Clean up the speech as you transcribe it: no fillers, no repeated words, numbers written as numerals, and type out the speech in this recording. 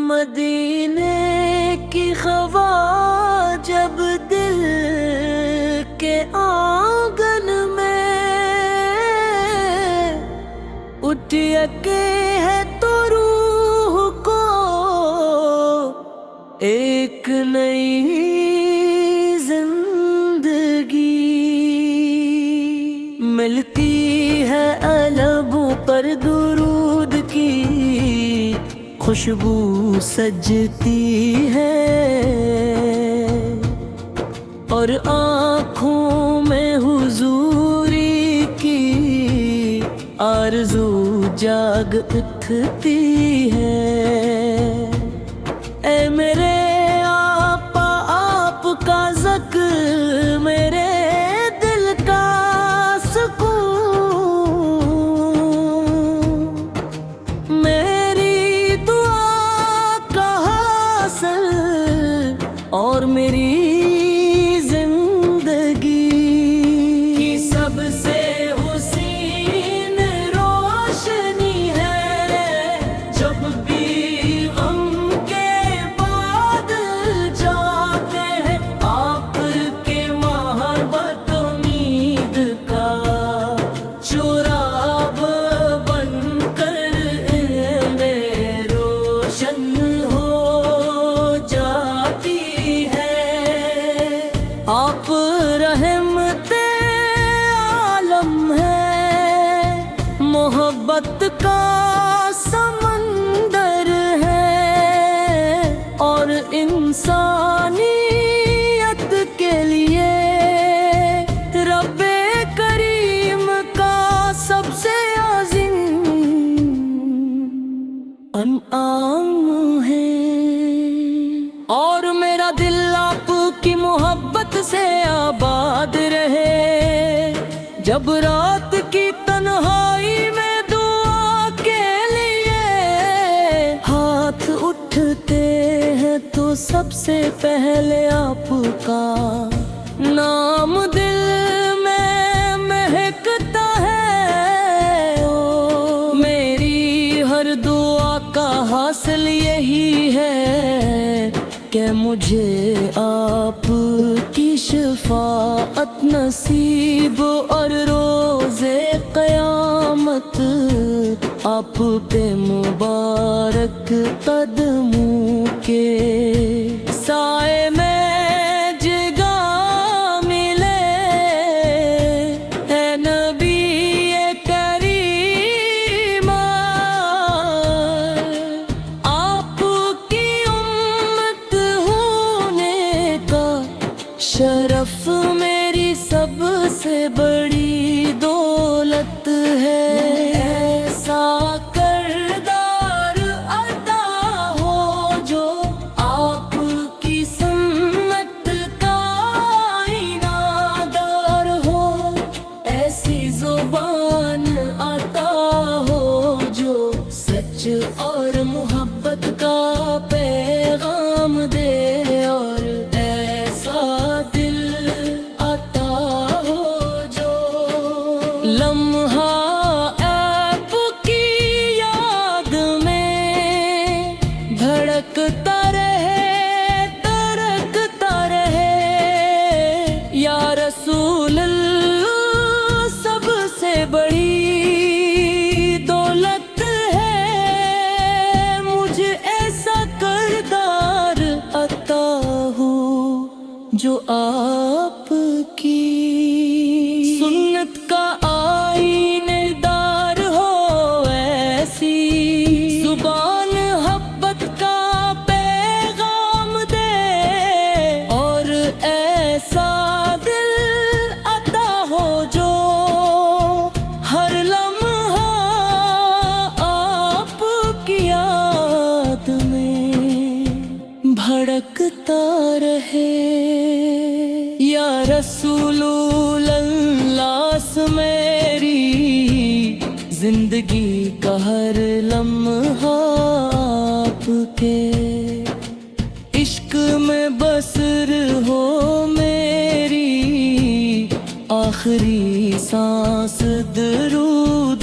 मदीने की खवा जब दिल के आंगन में उठ के है तो रूह को एक नई जिंदगी मिलती है। अलबों पर दुरूद की खुशबू सजती है और आँखों में हुजूरी की आरज़ू जाग उठती है। ए मेरे आपा आपका ज़िक्र मेरे दिल का सुकून, मेरी दुआ का हासिल और मेरी आप रहमते आलम है, मोहब्बत का समंदर है और इंसानियत के लिए रब्बे करीम का सबसे अज़ीम अनआम है। और मेरा दिल आपकी मोहब्बत से आबाद रहे, जब रात की तन्हाई में दुआ के लिए हाथ उठते हैं तो सबसे पहले आपका नाम दिल में महकता है। ओ मेरी हर दुआ का हासिल यही है कि मुझे आपकी शफाअत नसीब और रोज़े क़यामत आप पे मुबारक कदमों के साए में जगह मिले। है नबी ये करीमा आपकी उम्मत होने का शरफ मेरी सबसे बड़ी दौलत है। ऐसा करदार अता हो जो आपकी सुन्नत का इनादर हो, ऐसी जुबान अता हो जो सच और मोहब्बत का पैगाम दे, और ऐसा दिल अता हो जो लम्हा आपकी याद में धड़कता रहे तरकता रहे। या रसूल अल्लाह सबसे बड़ी दौलत है, मुझे ऐसा करदार अता हो जो आपकी सुन्नत का आईनेदार हो। ऐसी जुबान मोहब्बत का पैगाम दे और ऐसा दिल अता हो जो हर लम्हा आपकी याद में भड़कता रहे। या रसूलुल्लाह मेरी जिंदगी का हर लम्हा आपके इश्क में बसर हो मेरी आखिरी सांस दरूद